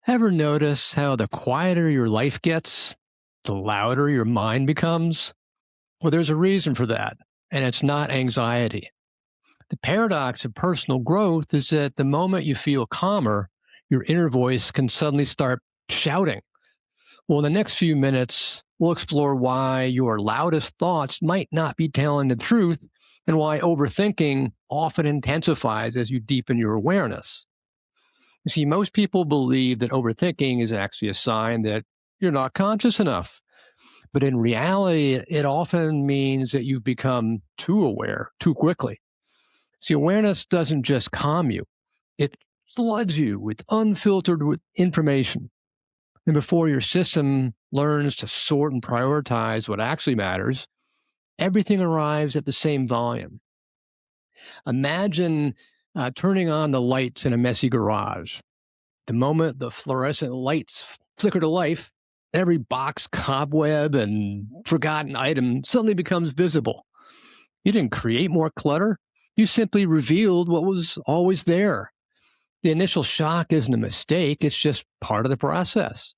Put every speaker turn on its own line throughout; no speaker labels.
Ever notice how the quieter your life gets, the louder your mind becomes? Well, there's a reason for that, and it's not anxiety. The paradox of personal growth is that the moment you feel calmer, your inner voice can suddenly start shouting. Well, in the next few minutes, we'll explore why your loudest thoughts might not be telling the truth and why overthinking often intensifies as you deepen your awareness. You see, most people believe that overthinking is actually a sign that you're not conscious enough. But in reality, it often means that you've become too aware too quickly. See, awareness doesn't just calm you, it floods you with unfiltered with information. And before your system learns to sort and prioritize what actually matters, everything arrives at the same volume. Imagine turning on the lights in a messy garage. The moment the fluorescent lights flicker to life, every box, cobweb, and forgotten item suddenly becomes visible. You didn't create more clutter, you simply revealed what was always there. The initial shock isn't a mistake, it's just part of the process.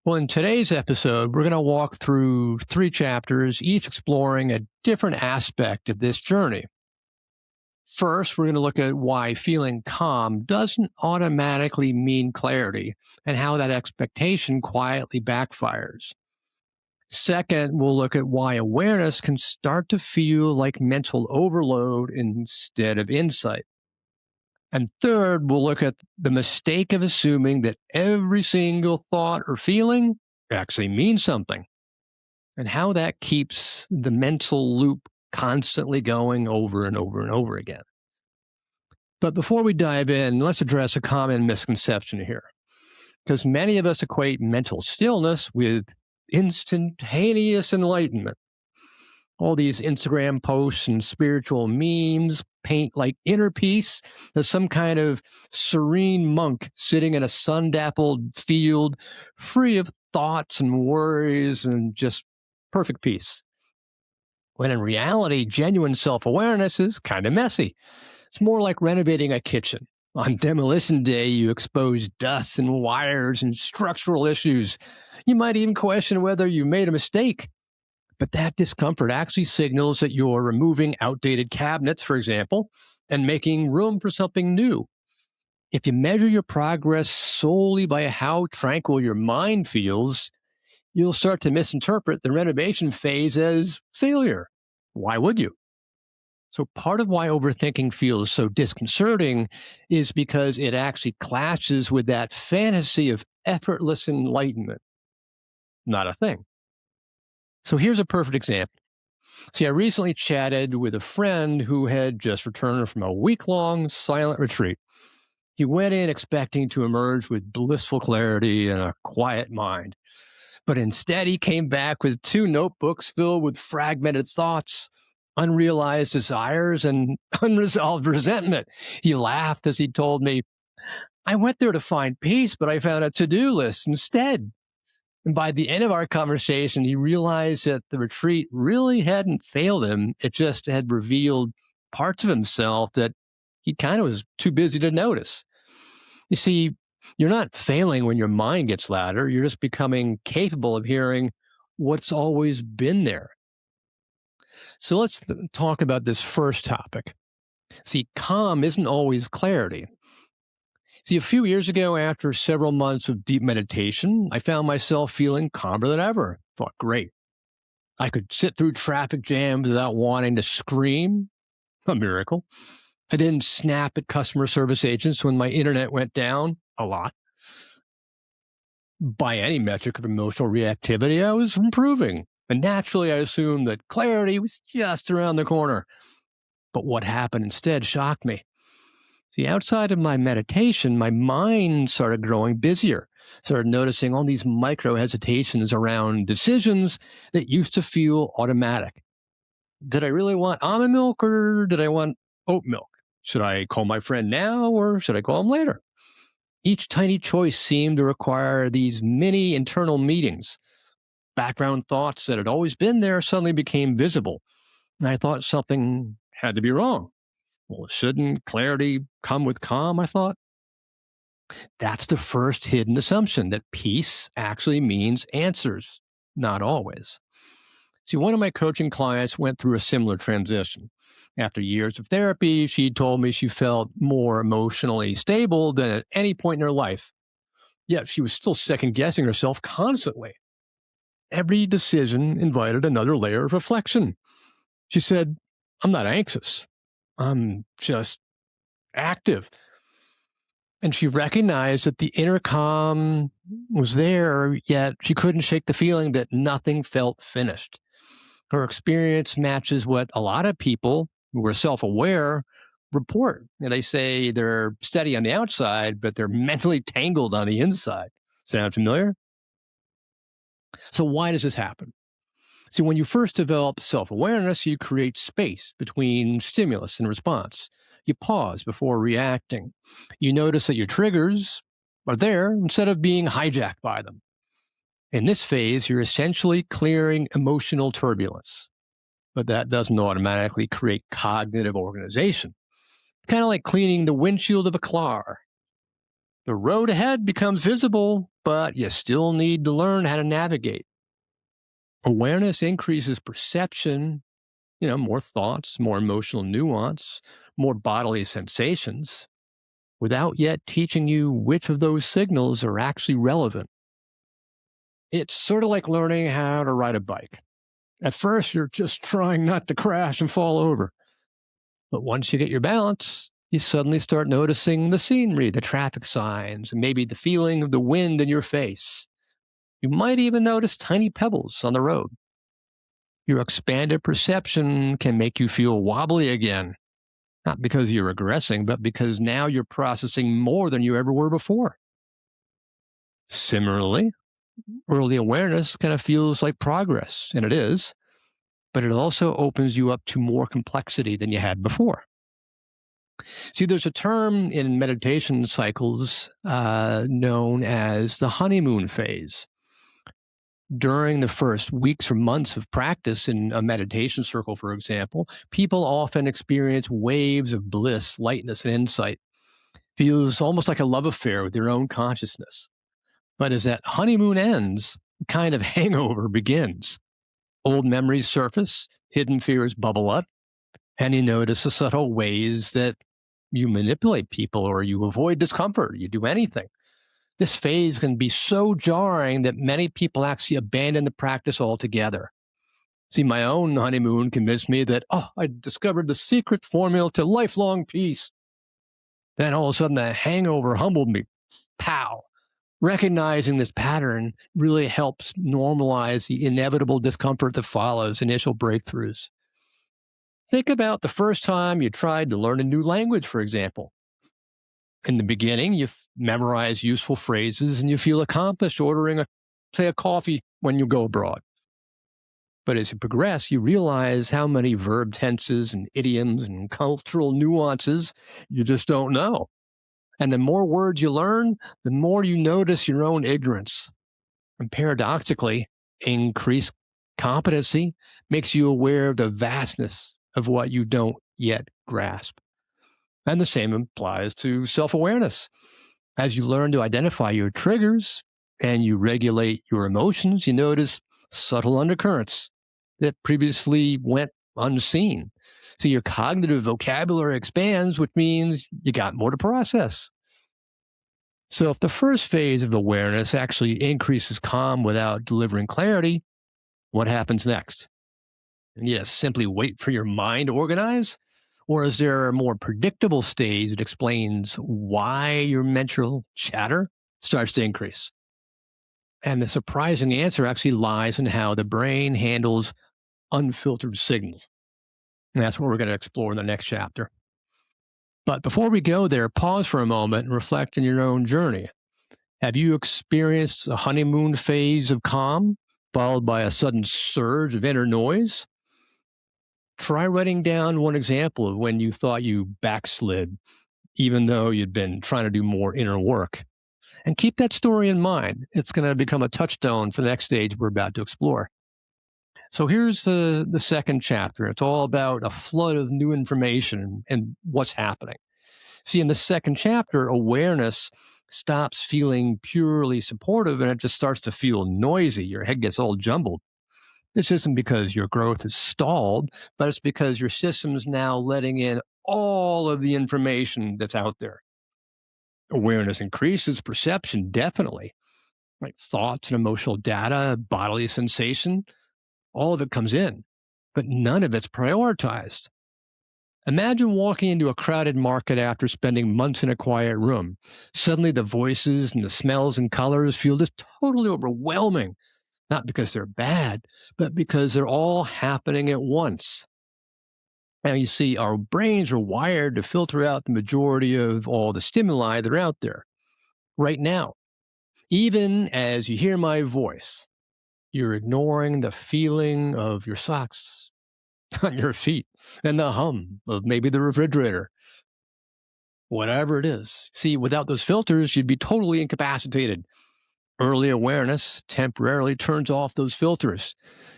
Well, in today's episode, we're going to walk through 3 chapters, each exploring a different aspect of this journey. First, we're going to look at why feeling calm doesn't automatically mean clarity and how that expectation quietly backfires. Second, we'll look at why awareness can start to feel like mental overload instead of insight. And third, we'll look at the mistake of assuming that every single thought or feeling actually means something and how that keeps the mental loop constantly going over and over and over again. But before we dive in, let's address a common misconception here. Because many of us equate mental stillness with instantaneous enlightenment. All these Instagram posts and spiritual memes paint like inner peace as some kind of serene monk sitting in a sun dappled field, free of thoughts and worries and just perfect peace. When in reality, genuine self awareness is kind of messy. It's more like renovating a kitchen. On demolition day, you expose dust and wires and structural issues. You might even question whether you made a mistake. But that discomfort actually signals that you're removing outdated cabinets, for example, and making room for something new. If you measure your progress solely by how tranquil your mind feels, you'll start to misinterpret the renovation phase as failure. Why would you? So, part of why overthinking feels so disconcerting is because it actually clashes with that fantasy of effortless enlightenment. Not a thing. So, here's a perfect example. See, I recently chatted with a friend who had just returned from a week-long silent retreat. He went in expecting to emerge with blissful clarity and a quiet mind. But instead, he came back with 2 notebooks filled with fragmented thoughts, unrealized desires, and unresolved resentment. He laughed as he told me, I went there to find peace, but I found a to do list instead. And by the end of our conversation, he realized that the retreat really hadn't failed him. It just had revealed parts of himself that he kind of was too busy to notice. You see, you're not failing when your mind gets louder. You're just becoming capable of hearing what's always been there. So let's talk about this first topic. See, calm isn't always clarity. See, a few years ago, after several months of deep meditation, I found myself feeling calmer than ever. Thought, great. I could sit through traffic jams without wanting to scream. A miracle. I didn't snap at customer service agents when my internet went down. A lot. By any metric of emotional reactivity, I was improving. And naturally, I assumed that clarity was just around the corner. But what happened instead shocked me. See, outside of my meditation, my mind started growing busier. Started noticing all these micro hesitations around decisions that used to feel automatic. Did I really want almond milk or did I want oat milk? Should I call my friend now or should I call him later? Each tiny choice seemed to require these mini internal meetings. Background thoughts that had always been there suddenly became visible. And I thought something had to be wrong. Well, shouldn't clarity come with calm? I thought. That's the first hidden assumption that peace actually means answers. Not always. See, one of my coaching clients went through a similar transition. After years of therapy, she told me she felt more emotionally stable than at any point in her life. Yet she was still second guessing herself constantly. Every decision invited another layer of reflection. She said, I'm not anxious. I'm just active. And she recognized that the inner calm was there, yet she couldn't shake the feeling that nothing felt finished. Her experience matches what a lot of people who are self aware report. And they say they're steady on the outside, but they're mentally tangled on the inside. Sound familiar? So, why does this happen? See, when you first develop self awareness, you create space between stimulus and response. You pause before reacting. You notice that your triggers are there instead of being hijacked by them. In this phase, you're essentially clearing emotional turbulence, but that doesn't automatically create cognitive organization. It's kind of like cleaning the windshield of a car. The road ahead becomes visible, but you still need to learn how to navigate. Awareness increases perception, more thoughts, more emotional nuance, more bodily sensations, without yet teaching you which of those signals are actually relevant. It's sort of like learning how to ride a bike. At first, you're just trying not to crash and fall over. But once you get your balance, you suddenly start noticing the scenery, the traffic signs, and maybe the feeling of the wind in your face. You might even notice tiny pebbles on the road. Your expanded perception can make you feel wobbly again, not because you're regressing, but because now you're processing more than you ever were before. Similarly, early awareness kind of feels like progress, and it is, but it also opens you up to more complexity than you had before. See, there's a term in meditation cycles known as the honeymoon phase. During the first weeks or months of practice in a meditation circle, for example, people often experience waves of bliss, lightness, and insight. Feels almost like a love affair with their own consciousness. But as that honeymoon ends, a kind of hangover begins. Old memories surface, hidden fears bubble up, and you notice the subtle ways that you manipulate people or you avoid discomfort, you do anything. This phase can be so jarring that many people actually abandon the practice altogether. See, my own honeymoon convinced me that, I discovered the secret formula to lifelong peace. Then all of a sudden, the hangover humbled me. Pow. Recognizing this pattern really helps normalize the inevitable discomfort that follows initial breakthroughs. Think about the first time you tried to learn a new language, for example. In the beginning, you memorize useful phrases and you feel accomplished ordering, say, a coffee when you go abroad. But as you progress, you realize how many verb tenses and idioms and cultural nuances you just don't know. And the more words you learn, the more you notice your own ignorance. And paradoxically, increased competency makes you aware of the vastness of what you don't yet grasp. And the same applies to self awareness. As you learn to identify your triggers and you regulate your emotions, you notice subtle undercurrents that previously went unseen. So your cognitive vocabulary expands, which means you got more to process. So if the first phase of awareness actually increases calm without delivering clarity, what happens next? Yes, simply wait for your mind to organize? Or is there a more predictable stage that explains why your mental chatter starts to increase? And the surprising answer actually lies in how the brain handles unfiltered signals. And that's what we're going to explore in the next chapter. But before we go there, pause for a moment and reflect on your own journey. Have you experienced a honeymoon phase of calm, followed by a sudden surge of inner noise? Try writing down one example of when you thought you backslid, even though you'd been trying to do more inner work. And keep that story in mind. It's going to become a touchstone for the next stage we're about to explore. So here's the second chapter. It's all about a flood of new information and what's happening. See, in the second chapter, awareness stops feeling purely supportive and it just starts to feel noisy. Your head gets all jumbled. This isn't because your growth is stalled, but it's because your system's now letting in all of the information that's out there. Awareness increases perception, definitely. Like thoughts and emotional data, bodily sensation, all of it comes in, but none of it's prioritized. Imagine walking into a crowded market after spending months in a quiet room. Suddenly, the voices and the smells and colors feel just totally overwhelming, not because they're bad, but because they're all happening at once. Now, you see, our brains are wired to filter out the majority of all the stimuli that are out there right now. Even as you hear my voice, you're ignoring the feeling of your socks on your feet and the hum of maybe the refrigerator, whatever it is. See, without those filters, you'd be totally incapacitated. Early awareness temporarily turns off those filters.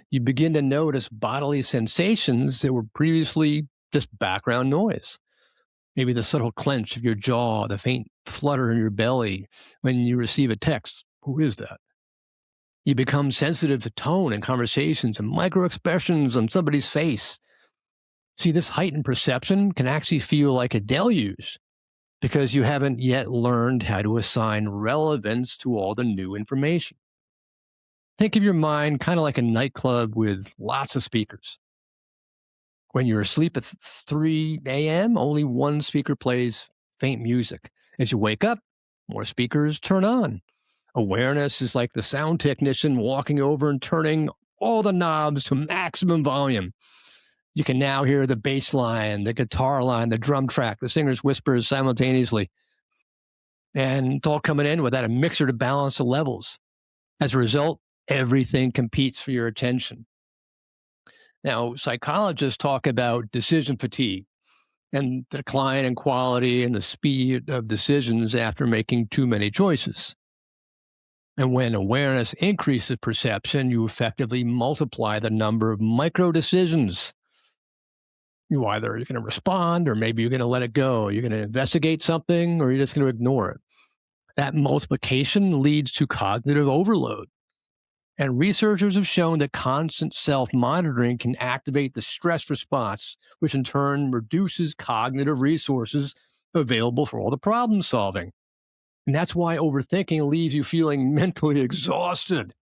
You begin to notice bodily sensations that were previously just background noise. Maybe the subtle clench of your jaw, the faint flutter in your belly when you receive a text. Who is that? You become sensitive to tone in conversations and micro expressions on somebody's face. See, this heightened perception can actually feel like a deluge because you haven't yet learned how to assign relevance to all the new information. Think of your mind kind of like a nightclub with lots of speakers. When you're asleep at 3 a.m., only one speaker plays faint music. As you wake up, more speakers turn on. Awareness is like the sound technician walking over and turning all the knobs to maximum volume. You can now hear the bass line, the guitar line, the drum track, the singer's whispers simultaneously. And it's all coming in without a mixer to balance the levels. As a result, everything competes for your attention. Now, psychologists talk about decision fatigue and the decline in quality and the speed of decisions after making too many choices. And when awareness increases perception, you effectively multiply the number of micro decisions. You either you're going to respond or maybe you're going to let it go. You're going to investigate something or you're just going to ignore it. That multiplication leads to cognitive overload. And researchers have shown that constant self-monitoring can activate the stress response, which in turn reduces cognitive resources available for all the problem solving. And that's why overthinking leaves you feeling mentally exhausted,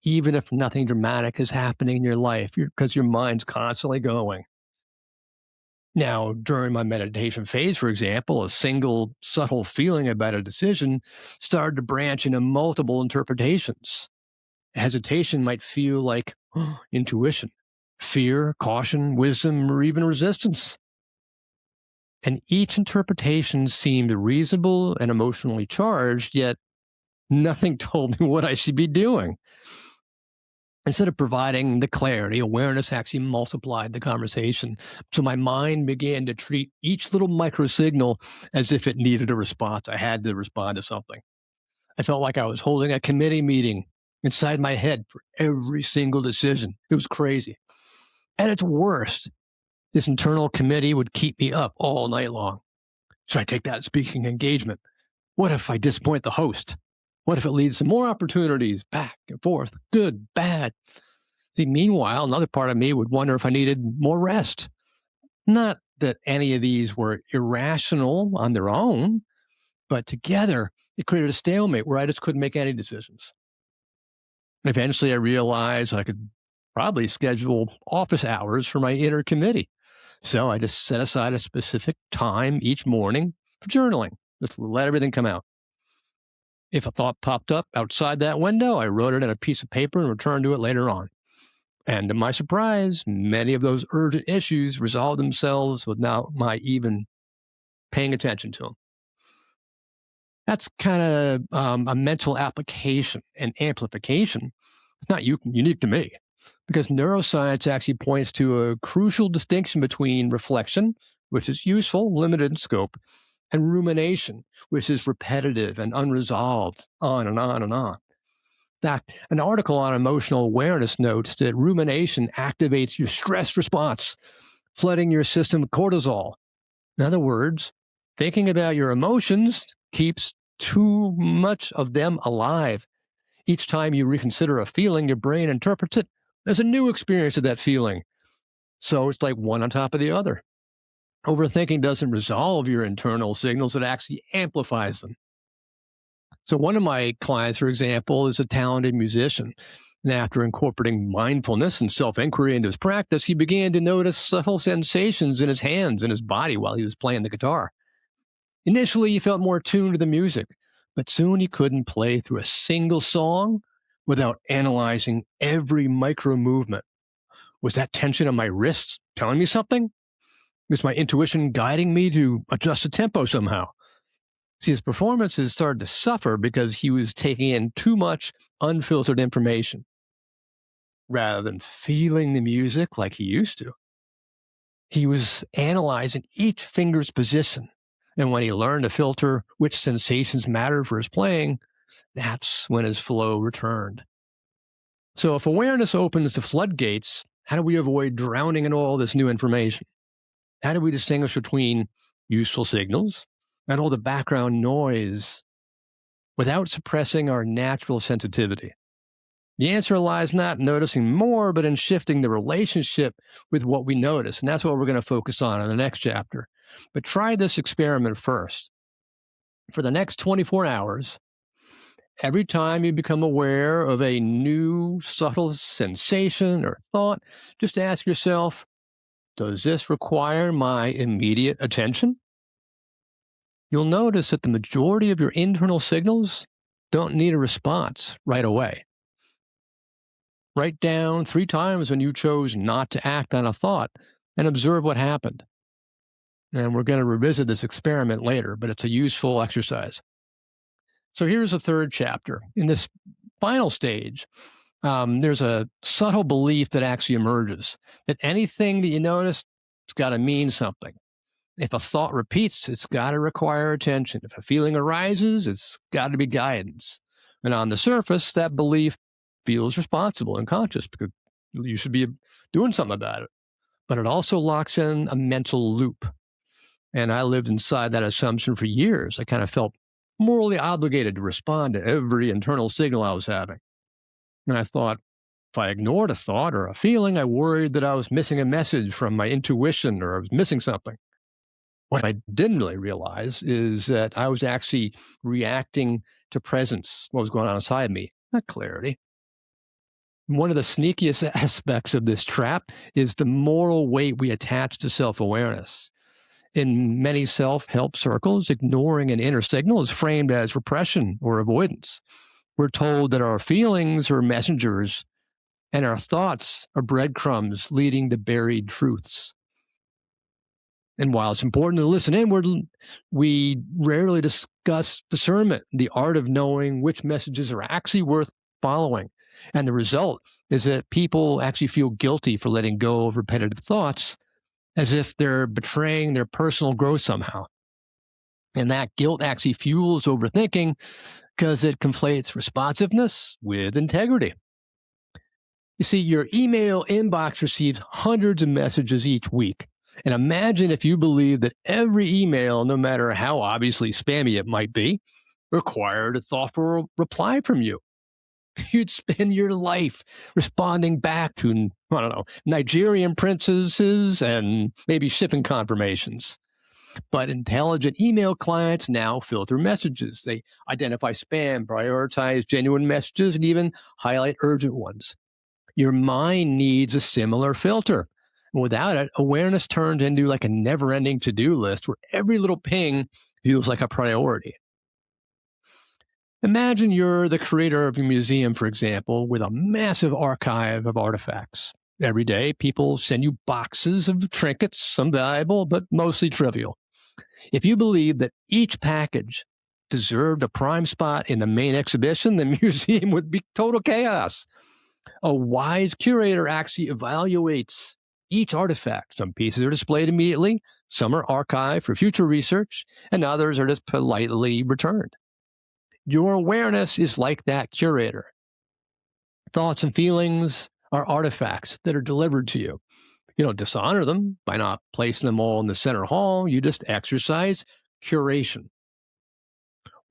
even if nothing dramatic is happening in your life, because your mind's constantly going. Now, during my meditation phase, for example, a single subtle feeling about a decision started to branch into multiple interpretations. Hesitation might feel like intuition, fear, caution, wisdom, or even resistance. And each interpretation seemed reasonable and emotionally charged, yet nothing told me what I should be doing. Instead of providing the clarity, awareness actually multiplied the conversation. So my mind began to treat each little micro signal as if it needed a response. I had to respond to something. I felt like I was holding a committee meeting inside my head for every single decision. It was crazy. At its worst, this internal committee would keep me up all night long. Should I take that speaking engagement? What if I disappoint the host? What if it leads to more opportunities back and forth, good, bad? See, meanwhile, another part of me would wonder if I needed more rest. Not that any of these were irrational on their own, but together it created a stalemate where I just couldn't make any decisions. Eventually, I realized I could probably schedule office hours for my inner committee. So I just set aside a specific time each morning for journaling, just let everything come out. If a thought popped up outside that window, I wrote it on a piece of paper and returned to it later on. And to my surprise, many of those urgent issues resolved themselves without my even paying attention to them. That's kind of a mental application and amplification. It's not unique to me because neuroscience actually points to a crucial distinction between reflection, which is useful, limited in scope, and rumination, which is repetitive and unresolved, on and on and on. In fact, an article on emotional awareness notes that rumination activates your stress response, flooding your system with cortisol. In other words, thinking about your emotions keeps too much of them alive. Each time you reconsider a feeling, your brain interprets it as a new experience of that feeling. So it's like one on top of the other. Overthinking doesn't resolve your internal signals, it actually amplifies them. So, one of my clients, for example, is a talented musician. And after incorporating mindfulness and self inquiry into his practice, he began to notice subtle sensations in his hands and his body while he was playing the guitar. Initially, he felt more attuned to the music, but soon he couldn't play through a single song without analyzing every micro movement. Was that tension on my wrists telling me something? Was my intuition guiding me to adjust the tempo somehow? See, his performances started to suffer because he was taking in too much unfiltered information rather than feeling the music like he used to. He was analyzing each finger's position. And when he learned to filter which sensations mattered for his playing, that's when his flow returned. So, if awareness opens the floodgates, how do we avoid drowning in all this new information? How do we distinguish between useful signals and all the background noise without suppressing our natural sensitivity? The answer lies not in noticing more, but in shifting the relationship with what we notice. And that's what we're going to focus on in the next chapter. But try this experiment first. For the next 24 hours, every time you become aware of a new subtle sensation or thought, just ask yourself, does this require my immediate attention? You'll notice that the majority of your internal signals don't need a response right away. Write down 3 times when you chose not to act on a thought and observe what happened. And we're going to revisit this experiment later, but it's a useful exercise. So here's a third chapter. In this final stage, there's a subtle belief that actually emerges that anything that you notice, it's got to mean something. If a thought repeats, it's got to require attention. If a feeling arises, it's got to be guidance. And on the surface, that belief feels responsible and conscious because you should be doing something about it. But it also locks in a mental loop. And I lived inside that assumption for years. I kind of felt morally obligated to respond to every internal signal I was having. And I thought, if I ignored a thought or a feeling, I worried that I was missing a message from my intuition or I was missing something. What I didn't really realize is that I was actually reacting to presence, what was going on inside me, not clarity. One of the sneakiest aspects of this trap is the moral weight we attach to self-awareness. In many self-help circles, ignoring an inner signal is framed as repression or avoidance. We're told that our feelings are messengers and our thoughts are breadcrumbs leading to buried truths. And while it's important to listen inward, we rarely discuss discernment, the art of knowing which messages are actually worth following. And the result is that people actually feel guilty for letting go of repetitive thoughts as if they're betraying their personal growth somehow. And that guilt actually fuels overthinking because it conflates responsiveness with integrity. You see, your email inbox receives hundreds of messages each week. And imagine if you believe that every email, no matter how obviously spammy it might be, required a thoughtful reply from you. You'd spend your life responding back to, I don't know, Nigerian princesses and maybe shipping confirmations. But intelligent email clients now filter messages. They identify spam, prioritize genuine messages, and even highlight urgent ones. Your mind needs a similar filter. Without it, awareness turns into like a never-ending to-do list where every little ping feels like a priority. Imagine you're the creator of a museum, for example, with a massive archive of artifacts. Every day, people send you boxes of trinkets, some valuable, but mostly trivial. If you believe that each package deserved a prime spot in the main exhibition, the museum would be total chaos. A wise curator actually evaluates each artifact. Some pieces are displayed immediately, some are archived for future research, and others are just politely returned. Your awareness is like that curator. Thoughts and feelings are artifacts that are delivered to you. You don't dishonor them by not placing them all in the center hall. You just exercise curation.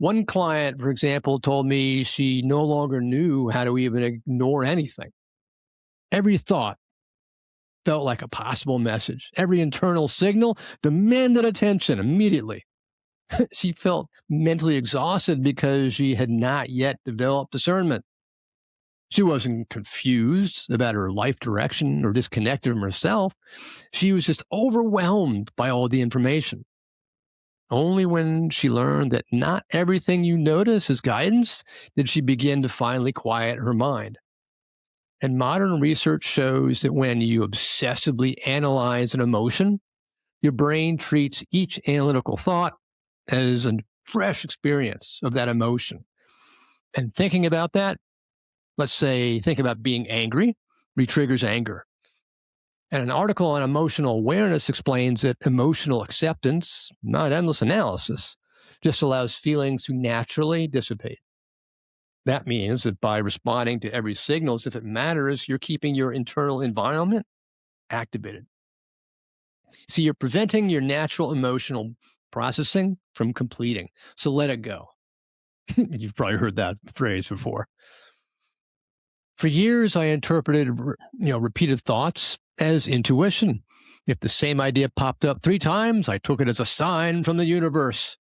One client, for example, told me she no longer knew how to even ignore anything. Every thought felt like a possible message. Every internal signal demanded attention immediately. She felt mentally exhausted because she had not yet developed discernment. She wasn't confused about her life direction or disconnected from herself. She was just overwhelmed by all the information. Only when she learned that not everything you notice is guidance did she begin to finally quiet her mind. And modern research shows that when you obsessively analyze an emotion, your brain treats each analytical thought as a fresh experience of that emotion. And thinking about that, let's say, think about being angry, retriggers anger. And an article on emotional awareness explains that emotional acceptance, not endless analysis, just allows feelings to naturally dissipate. That means that by responding to every signal as if it matters, you're keeping your internal environment activated. See, you're preventing your natural emotional processing from completing. So let it go. You've probably heard that phrase before. For years, I interpreted, repeated thoughts as intuition. If the same idea popped up 3 times, I took it as a sign from the universe.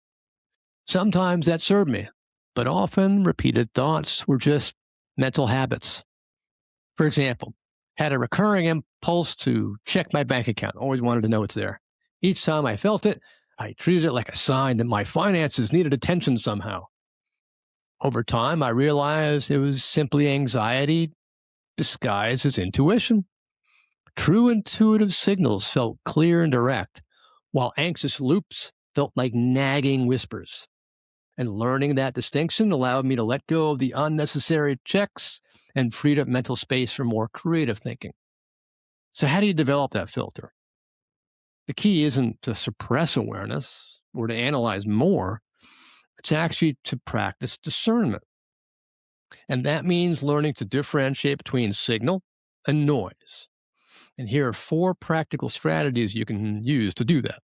Sometimes that served me, but often repeated thoughts were just mental habits. For example, had a recurring impulse to check my bank account. Always wanted to know it's there. Each time I felt it, I treated it like a sign that my finances needed attention somehow. Over time, I realized it was simply anxiety disguised as intuition. True intuitive signals felt clear and direct, while anxious loops felt like nagging whispers. And learning that distinction allowed me to let go of the unnecessary checks and freed up mental space for more creative thinking. So, how do you develop that filter? The key isn't to suppress awareness or to analyze more, it's actually to practice discernment. And that means learning to differentiate between signal and noise. And here are 4 practical strategies you can use to do that.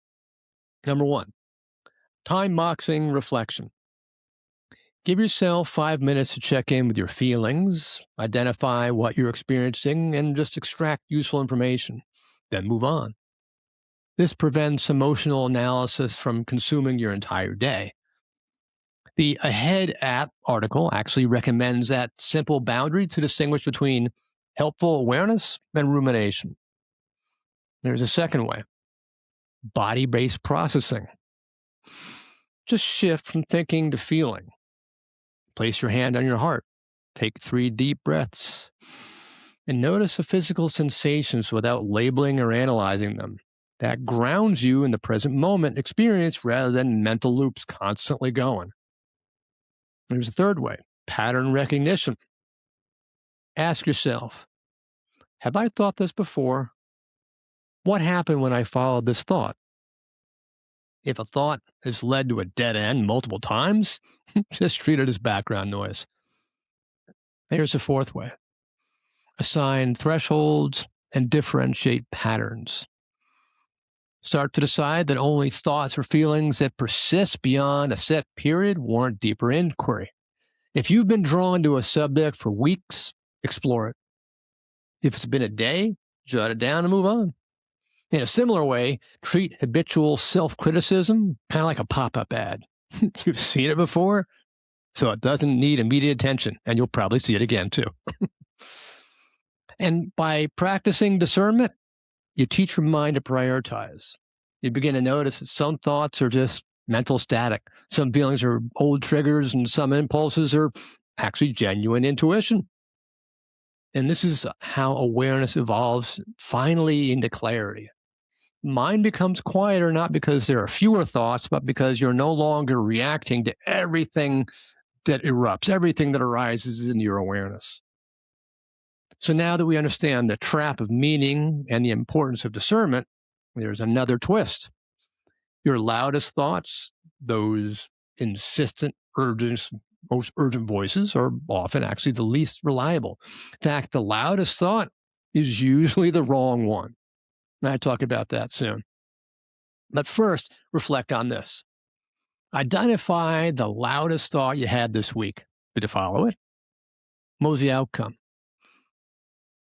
Number 1, time boxing reflection. Give yourself 5 minutes to check in with your feelings, identify what you're experiencing, and just extract useful information. Then move on. This prevents emotional analysis from consuming your entire day. The Ahead app article actually recommends that simple boundary to distinguish between helpful awareness and rumination. There's a second way, body based processing. Just shift from thinking to feeling. Place your hand on your heart. Take 3 deep breaths. And notice the physical sensations without labeling or analyzing them. That grounds you in the present moment experience rather than mental loops constantly going. There's a third way, pattern recognition. Ask yourself, have I thought this before? What happened when I followed this thought? If a thought has led to a dead end multiple times, just treat it as background noise. Here's a fourth way, assign thresholds and differentiate patterns. Start to decide that only thoughts or feelings that persist beyond a set period warrant deeper inquiry. If you've been drawn to a subject for weeks, explore it. If it's been a day, jot it down and move on. In a similar way, treat habitual self-criticism kind of like a pop-up ad. You've seen it before, so it doesn't need immediate attention, and you'll probably see it again too. And by practicing discernment, you teach your mind to prioritize. You begin to notice that some thoughts are just mental static. Some feelings are old triggers, and some impulses are actually genuine intuition. And this is how awareness evolves finally into clarity. Mind becomes quieter not because there are fewer thoughts, but because you're no longer reacting to everything that erupts, everything that arises in your awareness. So now that we understand the trap of meaning and the importance of discernment, there's another twist. Your loudest thoughts, those insistent, urgent, most urgent voices, are often actually the least reliable. In fact, the loudest thought is usually the wrong one. And I talk about that soon. But first, reflect on this. Identify the loudest thought you had this week. Did you follow it? What was the outcome?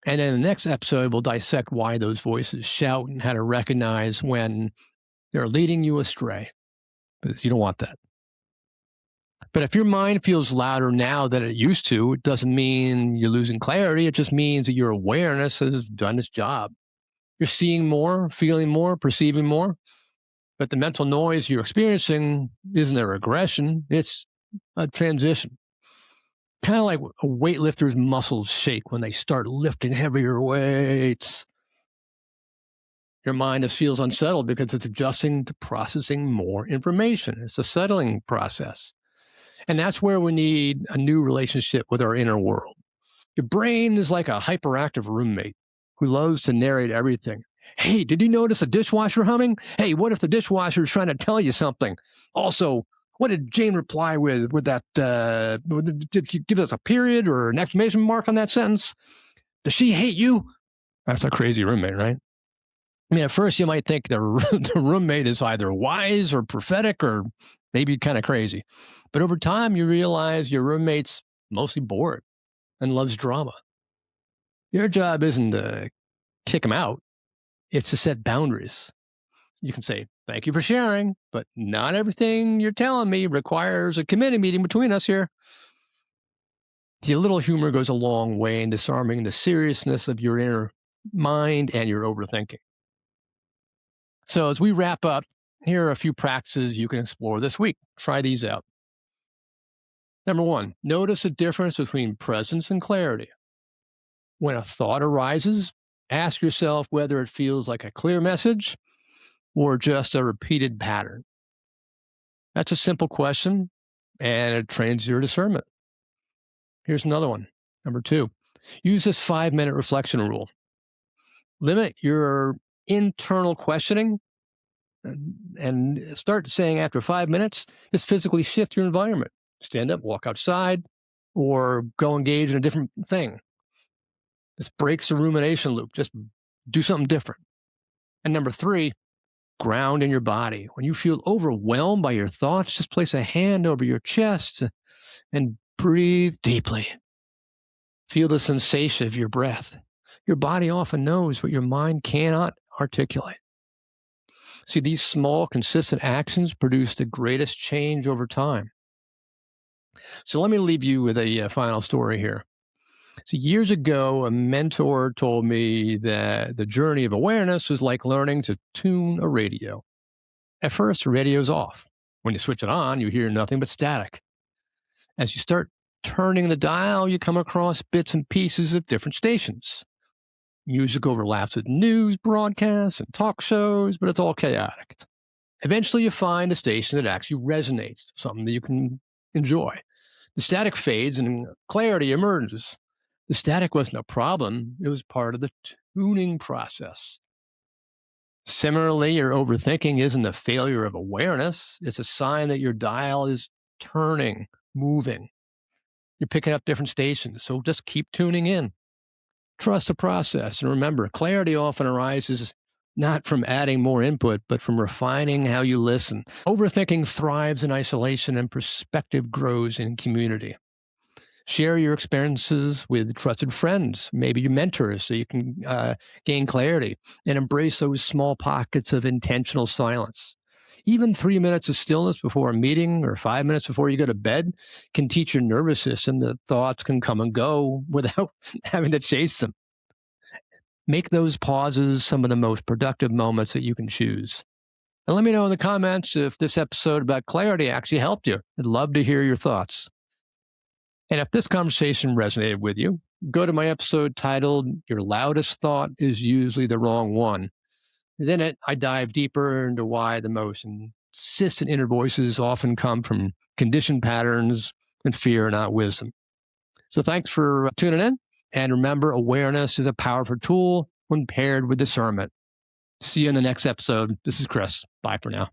And in the next episode, we'll dissect why those voices shout and how to recognize when they're leading you astray, because you don't want that. But if your mind feels louder now than it used to, it doesn't mean you're losing clarity. It just means that your awareness has done its job. You're seeing more, feeling more, perceiving more. But the mental noise you're experiencing isn't a regression, it's a transition. Kind of like a weightlifter's muscles shake when they start lifting heavier weights. Your mind just feels unsettled because it's adjusting to processing more information. It's a settling process. And that's where we need a new relationship with our inner world. Your brain is like a hyperactive roommate who loves to narrate everything. Hey, did you notice a dishwasher humming? Hey, what if the dishwasher is trying to tell you something? Also, what did Jane reply with that? Did she give us a period or an exclamation mark on that sentence? Does she hate you? That's a crazy roommate, right? I mean, at first you might think the roommate is either wise or prophetic or maybe kind of crazy. But over time, you realize your roommate's mostly bored and loves drama. Your job isn't to kick him out. It's to set boundaries. You can say, thank you for sharing, but not everything you're telling me requires a committee meeting between us here. The little humor goes a long way in disarming the seriousness of your inner mind and your overthinking. So as we wrap up, here are a few practices you can explore this week. Try these out. Number 1, notice the difference between presence and clarity. When a thought arises, ask yourself whether it feels like a clear message or just a repeated pattern. That's a simple question, and it trains your discernment. Here's another one. Number 2, use this 5-minute reflection rule. Limit your internal questioning and start saying after 5 minutes, just physically shift your environment. Stand up, walk outside, or go engage in a different thing. This breaks the rumination loop. Just do something different. And number 3, ground in your body. When you feel overwhelmed by your thoughts, just place a hand over your chest and breathe deeply. Feel the sensation of your breath. Your body often knows what your mind cannot articulate. See, these small, consistent actions produce the greatest change over time. So let me leave you with a final story here. So years ago, a mentor told me that the journey of awareness was like learning to tune a radio. At first, the radio's off. When you switch it on, you hear nothing but static. As you start turning the dial, you come across bits and pieces of different stations. Music overlaps with news broadcasts and talk shows, but it's all chaotic. Eventually, you find a station that actually resonates, something that you can enjoy. The static fades and clarity emerges. The static wasn't a problem, it was part of the tuning process. Similarly, your overthinking isn't a failure of awareness, it's a sign that your dial is turning, moving. You're picking up different stations, so just keep tuning in. Trust the process, and remember, clarity often arises not from adding more input, but from refining how you listen. Overthinking thrives in isolation, and perspective grows in community. Share your experiences with trusted friends, maybe your mentors, so you can gain clarity, and embrace those small pockets of intentional silence. Even 3 minutes of stillness before a meeting or 5 minutes before you go to bed can teach your nervous system that thoughts can come and go without having to chase them. Make those pauses some of the most productive moments that you can choose. And let me know in the comments if this episode about clarity actually helped you. I'd love to hear your thoughts. And if this conversation resonated with you, go to my episode titled Your Loudest Thought is Usually the Wrong One. In it, I dive deeper into why the most insistent inner voices often come from conditioned patterns and fear, not wisdom. So thanks for tuning in. And remember, awareness is a powerful tool when paired with discernment. See you in the next episode. This is Chris. Bye for now.